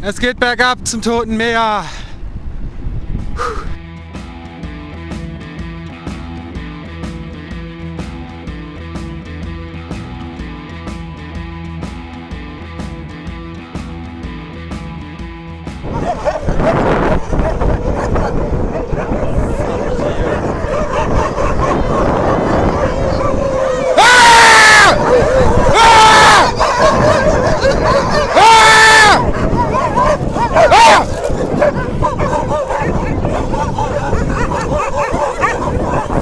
Es geht bergab zum Toten Meer.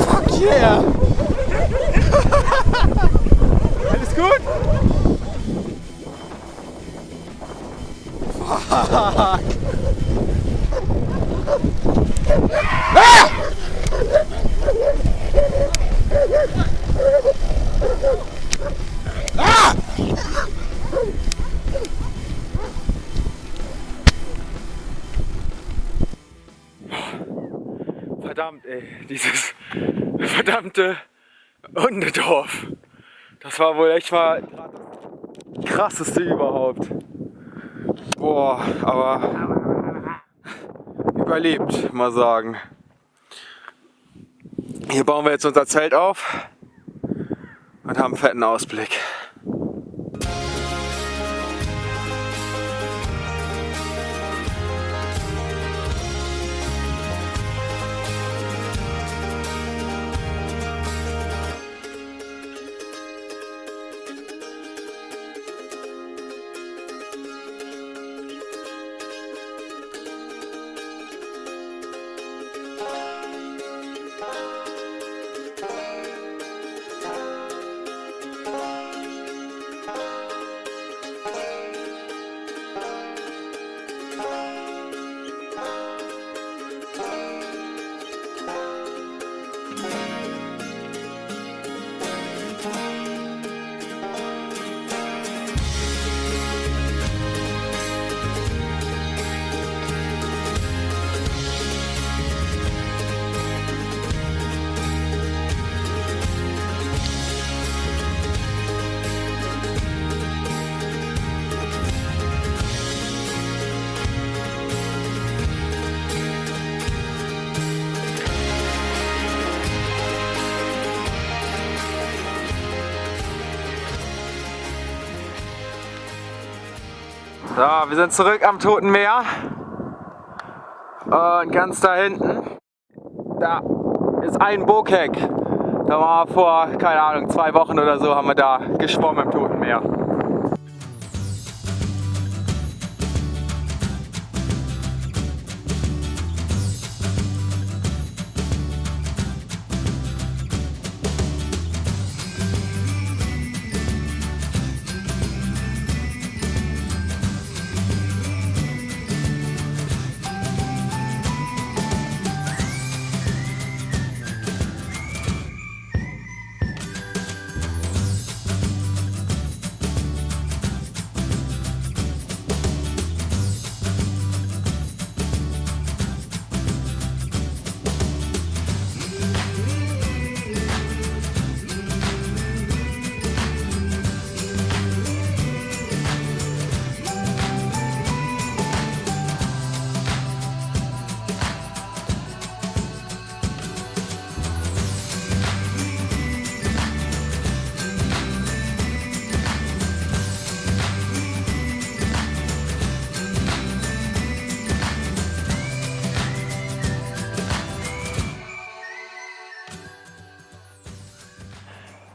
Fuck yeah! Alles gut? Fuck! Verdammt, ey, dieses verdammte Hundedorf. Das war wohl echt mal das krasseste überhaupt. Boah, aber überlebt, mal sagen. Hier bauen wir jetzt unser Zelt auf und haben einen fetten Ausblick. So, wir sind zurück am Toten Meer und ganz da hinten, da ist ein Bokek. Da waren wir vor, keine Ahnung, 2 Wochen oder so, haben wir da geschwommen im Toten Meer.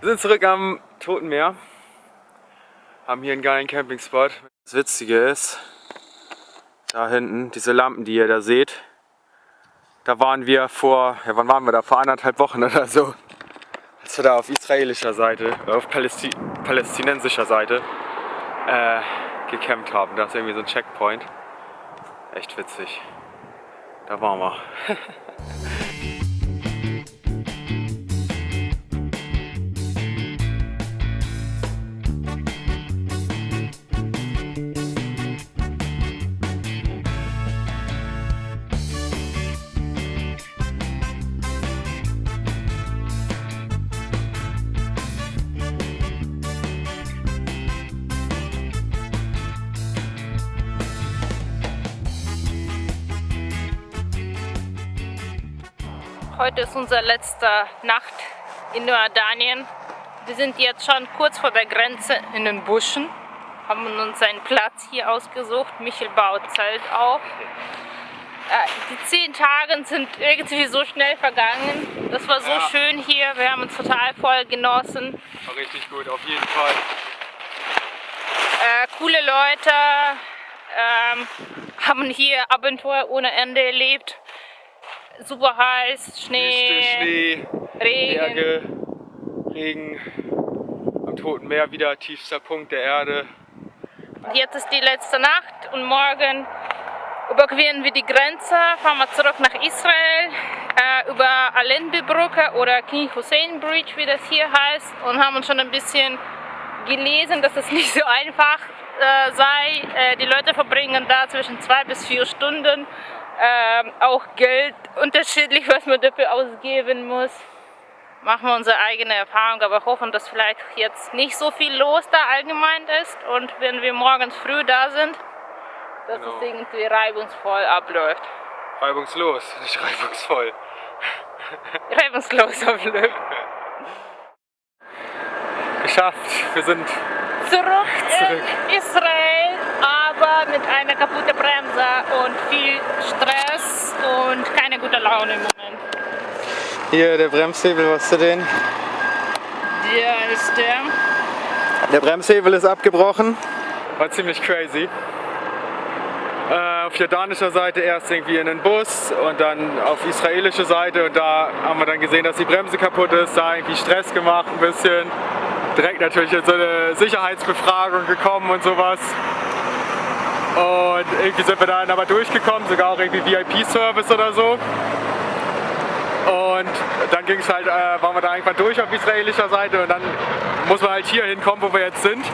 Wir sind zurück am Toten Meer, haben hier einen geilen Campingspot. Das Witzige ist, da hinten, diese Lampen, die ihr da seht, da waren wir vor, ja, wann waren wir da? Vor 1,5 Wochen oder so, als wir da auf israelischer Seite, auf palästinensischer Seite gecampt haben. Da ist irgendwie so ein Checkpoint. Echt witzig. Da waren wir. Heute ist unsere letzte Nacht in Jordanien. Wir sind jetzt schon kurz vor der Grenze in den Buschen, haben uns einen Platz hier ausgesucht. Michel baut Zelt auf. Die 10 Tage sind irgendwie so schnell vergangen. Das war so schön hier, wir haben uns total voll genossen. War richtig gut, auf jeden Fall. Coole Leute, haben hier Abenteuer ohne Ende erlebt. Super heiß, Schnee, Regen. Berge, Regen, am Toten Meer wieder tiefster Punkt der Erde. Jetzt ist die letzte Nacht und morgen überqueren wir die Grenze, fahren wir zurück nach Israel, über Allenby-Brücke oder King Hussein Bridge, wie das hier heißt, und haben uns schon ein bisschen gelesen, dass es nicht so einfach sei. Die Leute verbringen da zwischen 2 bis 4 Stunden, auch Geld unterschiedlich, was man dafür ausgeben muss. Machen wir unsere eigene Erfahrung, aber hoffen, dass vielleicht jetzt nicht so viel los da allgemein ist und wenn wir morgens früh da sind, dass es irgendwie reibungsvoll abläuft. Reibungslos, nicht reibungsvoll. Reibungslos abläuft. Geschafft, wir sind Zurück in Israel, aber mit einer kaputten Bremse und viel Stress und keine gute Laune im Moment. Hier der Bremshebel, was du den? Der ist der. Der Bremshebel ist abgebrochen. War ziemlich crazy. Auf jordanischer Seite erst irgendwie in den Bus und dann auf israelischer Seite und da haben wir dann gesehen, dass die Bremse kaputt ist, da irgendwie Stress gemacht ein bisschen. Direkt natürlich in so eine Sicherheitsbefragung gekommen und sowas. Und irgendwie sind wir dann aber durchgekommen, sogar auch irgendwie VIP-Service oder so. Und dann ging es halt, waren wir da irgendwann durch auf israelischer Seite und dann muss man halt hier hinkommen, wo wir jetzt sind.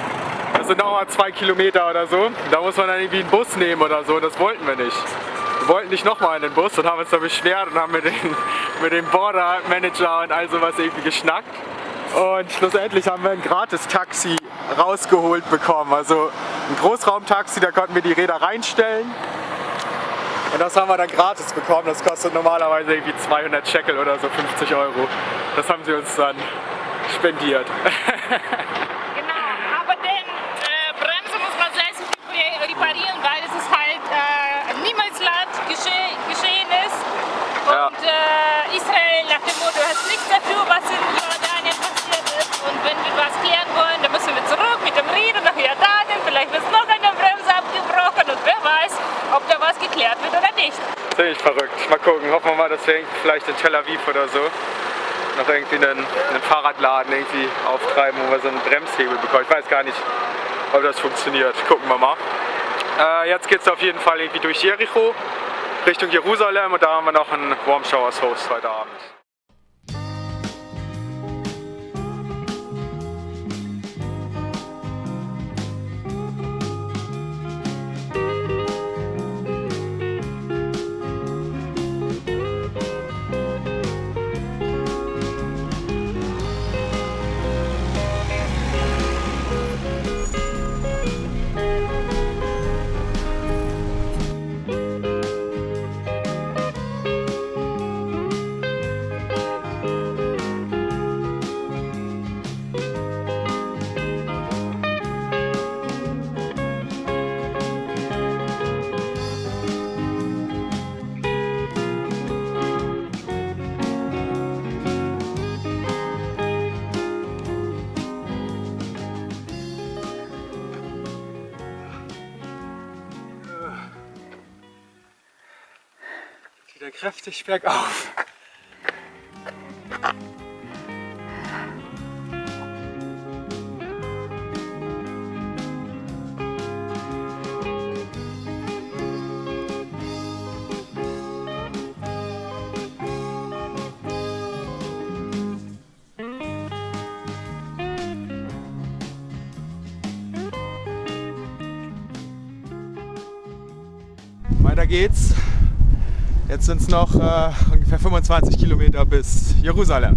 Das sind nochmal 2 Kilometer oder so. Da muss man dann irgendwie einen Bus nehmen oder so. Das wollten wir nicht. Wir wollten nicht nochmal in den Bus und haben uns da beschwert und haben mit dem Border Manager und all sowas irgendwie geschnackt. Und schlussendlich haben wir ein Gratis-Taxi rausgeholt bekommen. Also ein Großraumtaxi, da konnten wir die Räder reinstellen. Und das haben wir dann gratis bekommen. Das kostet normalerweise irgendwie 200 Shekel oder so, 50 €. Das haben sie uns dann spendiert. Reparieren, weil es ist halt Niemalsland geschehen ist und Israel nach dem Motto hat nichts dafür, was in Jordanien passiert ist und wenn wir was klären wollen, dann müssen wir zurück mit dem Rieder nach Jordanien, vielleicht wird noch eine Bremse abgebrochen und wer weiß, ob da was geklärt wird oder nicht. Ziemlich verrückt. Mal gucken, hoffen wir mal, dass wir vielleicht in Tel Aviv oder so noch irgendwie einen Fahrradladen irgendwie auftreiben, wo wir so einen Bremshebel bekommen. Ich weiß gar nicht, ob das funktioniert. Gucken wir mal. Jetzt geht es auf jeden Fall irgendwie durch Jericho Richtung Jerusalem und da haben wir noch einen Warm Showers Host heute Abend. Wieder kräftig bergauf. Weiter geht's. Jetzt sind es noch ungefähr 25 Kilometer bis Jerusalem.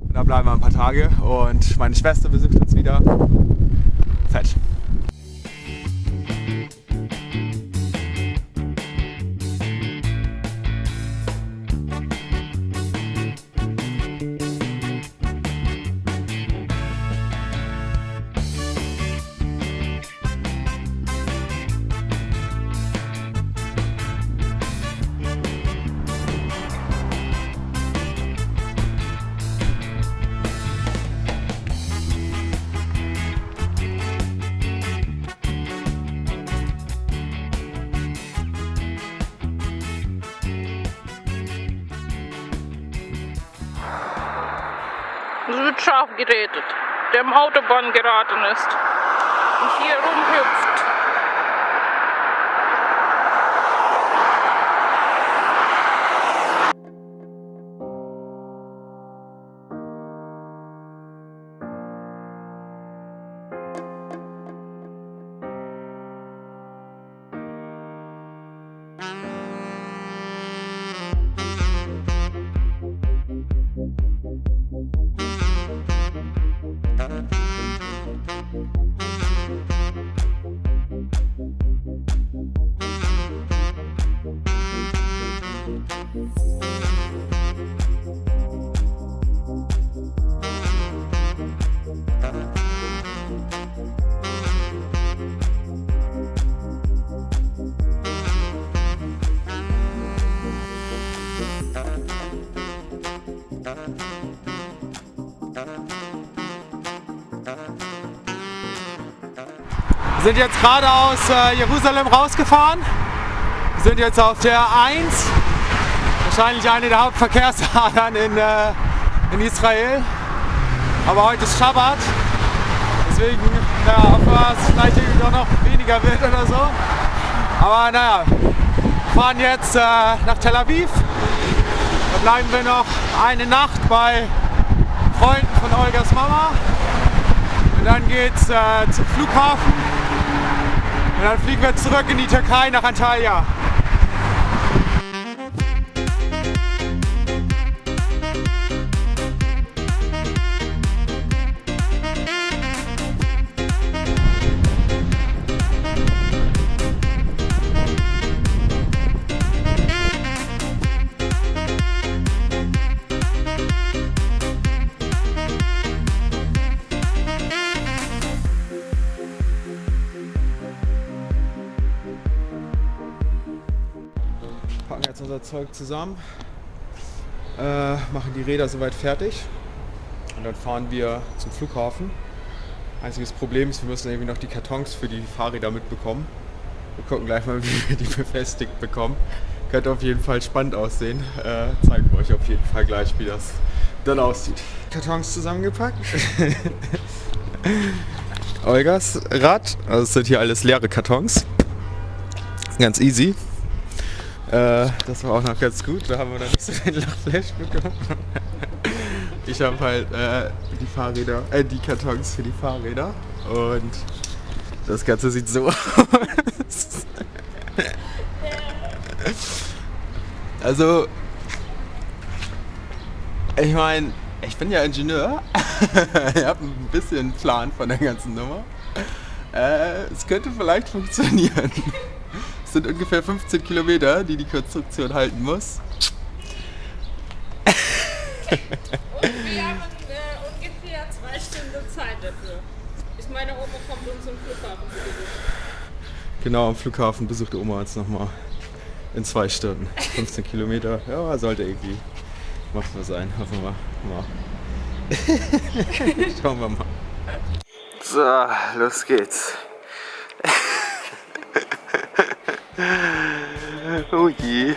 Und da bleiben wir ein paar Tage und meine Schwester besucht uns wieder. Fett. Es wird scharf geredet, der am Autobahn geraten ist und hier rumhüpft. Wir sind jetzt gerade aus Jerusalem rausgefahren. Wir sind jetzt auf der 1, wahrscheinlich eine der Hauptverkehrsadern in Israel. Aber heute ist Schabbat, deswegen hoffen wir, dass es vielleicht irgendwie doch noch weniger wird oder so. Aber naja, wir fahren jetzt nach Tel Aviv. Da bleiben wir noch eine Nacht bei Freunden von Olgas Mama. Und dann geht's zum Flughafen. Und dann fliegen wir zurück in die Türkei nach Antalya. Packen jetzt unser Zeug zusammen, machen die Räder soweit fertig und dann fahren wir zum Flughafen. Einziges Problem ist, wir müssen irgendwie noch die Kartons für die Fahrräder mitbekommen. Wir gucken gleich mal, wie wir die befestigt bekommen. Könnte auf jeden Fall spannend aussehen. Zeigen wir euch auf jeden Fall gleich, wie das dann aussieht. Kartons zusammengepackt. Olgas Rad, also es sind hier alles leere Kartons. Ganz easy. Das war auch noch ganz gut, da haben wir dann nicht so den Lachflash bekommen. Ich habe halt die Kartons für die Fahrräder und das Ganze sieht so aus. Also, ich meine, ich bin ja Ingenieur, ich habe ein bisschen Plan von der ganzen Nummer. Es könnte vielleicht funktionieren. Es sind ungefähr 15 Kilometer, die Konstruktion halten muss. Wir haben ungefähr 2 Stunden Zeit dafür. Ich meine, Oma kommt uns zum Flughafen zu besuchen. Genau, am Flughafen besucht Oma uns nochmal in 2 Stunden. 15 Kilometer, ja, sollte irgendwie machbar sein. Hoffen wir mal. Schauen wir mal. So, los geht's. Oh je.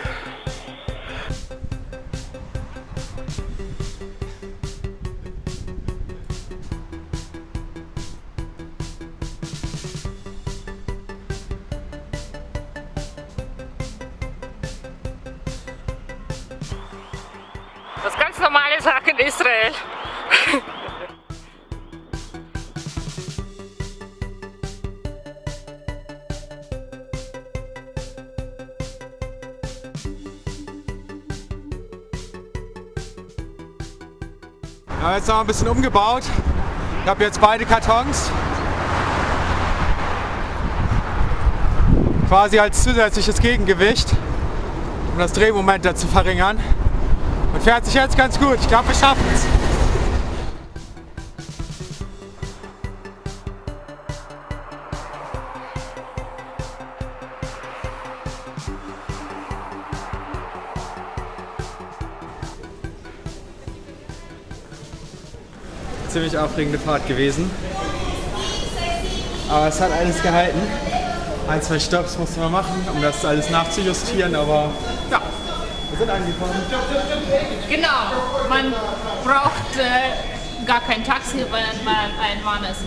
Das ist ganz normale Sache in Israel. Wir haben jetzt noch ein bisschen umgebaut. Ich habe jetzt beide Kartons. Quasi als zusätzliches Gegengewicht, um das Drehmoment da zu verringern. Und fährt sich jetzt ganz gut. Ich glaube, wir schaffen es. Ziemlich aufregende Fahrt gewesen. Aber es hat alles gehalten. 1, 2 Stopps mussten wir machen, um das alles nachzujustieren, aber ja, wir sind angekommen. Genau, man braucht gar kein Taxi, wenn man ein Mann ist.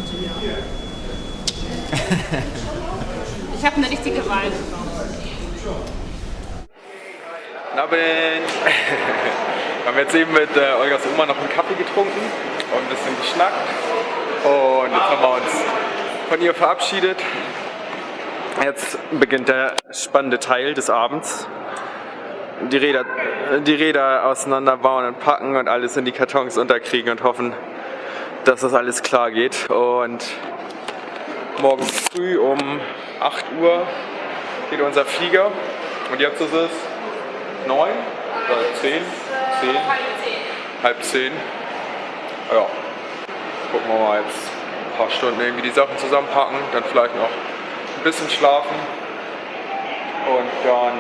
Ich habe eine richtige Wahl. Na, wir haben jetzt eben mit Olgas Oma noch einen Kaffee getrunken und ein bisschen geschnackt. Und jetzt haben wir uns von ihr verabschiedet. Jetzt beginnt der spannende Teil des Abends. Die Räder auseinanderbauen und packen und alles in die Kartons unterkriegen und hoffen, dass das alles klar geht. Und morgen früh um 8 Uhr geht unser Flieger. Und jetzt ist es 9 oder 10? 10? Halb 10. Ja. Gucken wir mal jetzt ein paar Stunden irgendwie die Sachen zusammenpacken, dann vielleicht noch ein bisschen schlafen und dann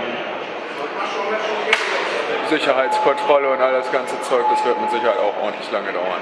Sicherheitskontrolle und all das ganze Zeug, das wird mit Sicherheit auch ordentlich lange dauern.